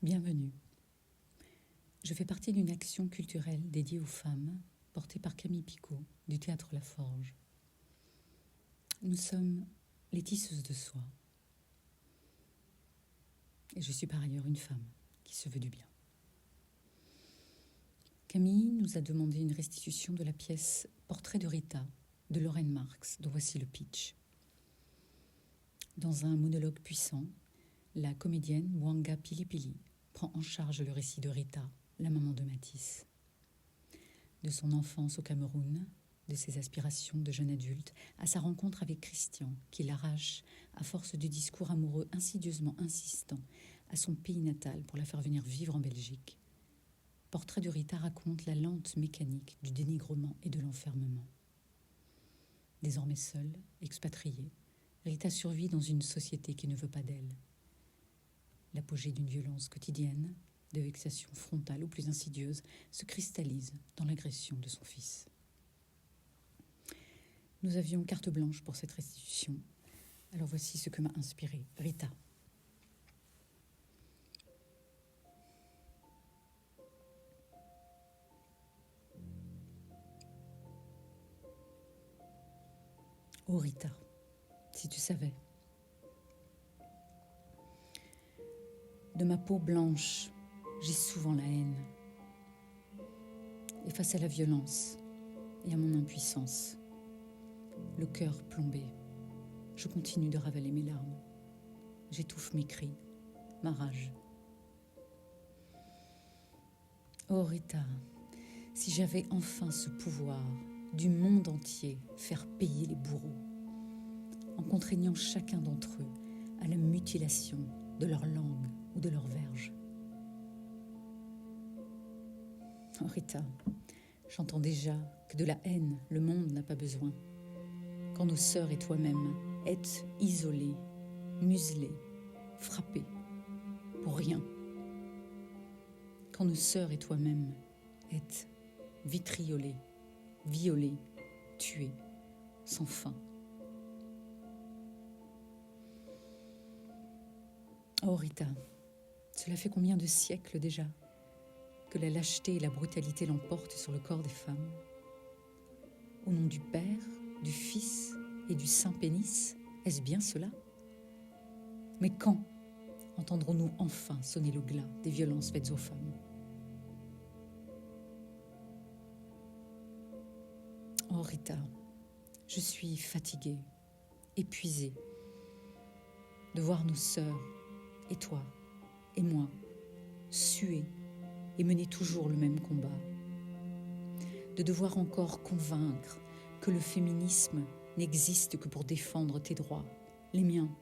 Bienvenue. Je fais partie d'une action culturelle dédiée aux femmes, portée par Camille Picot, du Théâtre La Forge. Nous sommes les tisseuses de soie. Et je suis par ailleurs une femme qui se veut du bien. Camille nous a demandé une restitution de la pièce Portrait de Rita de Lorraine Marx, dont voici le pitch. Dans un monologue puissant, la comédienne Mwanga Pilipili prend en charge le récit de Rita, la maman de Matisse. De son enfance au Cameroun, de ses aspirations de jeune adulte, à sa rencontre avec Christian, qui l'arrache, à force de discours amoureux insidieusement insistants, à son pays natal pour la faire venir vivre en Belgique. Portrait de Rita raconte la lente mécanique du dénigrement et de l'enfermement. Désormais seule, expatriée, Rita survit dans une société qui ne veut pas d'elle. L'apogée d'une violence quotidienne, de vexation frontale ou plus insidieuse, se cristallise dans l'agression de son fils. Nous avions carte blanche pour cette restitution. Alors voici ce que m'a inspiré Rita. Oh Rita, si tu savais. De ma peau blanche, j'ai souvent la haine. Et face à la violence et à mon impuissance, le cœur plombé, je continue de ravaler mes larmes. J'étouffe mes cris, ma rage. Oh Rita, si j'avais enfin ce pouvoir du monde entier faire payer les bourreaux, en contraignant chacun d'entre eux à la mutilation de leur langue ou de leur verge. Oh Rita, j'entends déjà que de la haine, le monde n'a pas besoin. Quand nos sœurs et toi-même êtes isolées, muselées, frappées, pour rien. Quand nos sœurs et toi-même êtes vitriolées, violées, tuées, sans fin. Oh Rita, cela fait combien de siècles déjà que la lâcheté et la brutalité l'emportent sur le corps des femmes? Au nom du Père, du Fils et du Saint Pénis, est-ce bien cela? Mais quand entendrons-nous enfin sonner le glas des violences faites aux femmes? Oh Rita, je suis fatiguée, épuisée de voir nos sœurs et toi et moi suer et mener toujours le même combat, de devoir encore convaincre que le féminisme n'existe que pour défendre tes droits, les miens,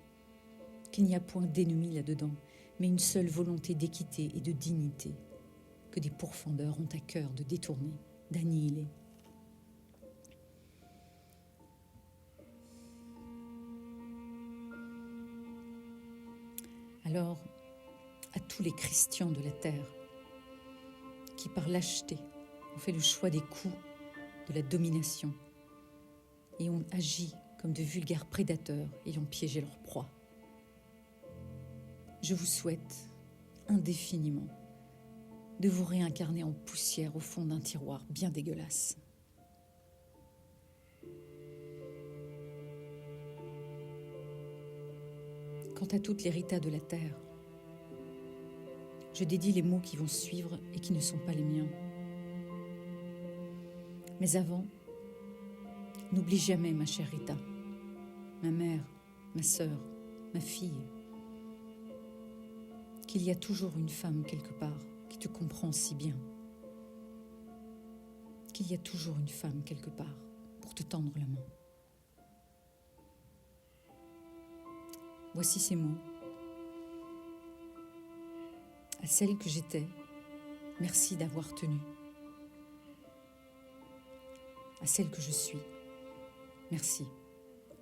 qu'il n'y a point d'ennemi là-dedans, mais une seule volonté d'équité et de dignité que des pourfendeurs ont à cœur de détourner, d'annihiler. Alors, à tous les Christians de la terre qui, par lâcheté, ont fait le choix des coups, de la domination et ont agi comme de vulgaires prédateurs ayant piégé leur proie, je vous souhaite indéfiniment de vous réincarner en poussière au fond d'un tiroir bien dégueulasse. Quant à toutes les Ritas de la terre, je dédie les mots qui vont suivre et qui ne sont pas les miens. Mais avant, n'oublie jamais ma chère Rita, ma mère, ma sœur, ma fille, qu'il y a toujours une femme quelque part qui te comprend si bien, qu'il y a toujours une femme quelque part pour te tendre la main. Voici ces mots. À celle que j'étais, merci d'avoir tenu. À celle que je suis, merci,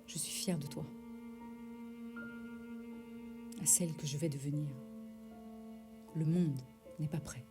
je suis fière de toi. À celle que je vais devenir, le monde n'est pas prêt.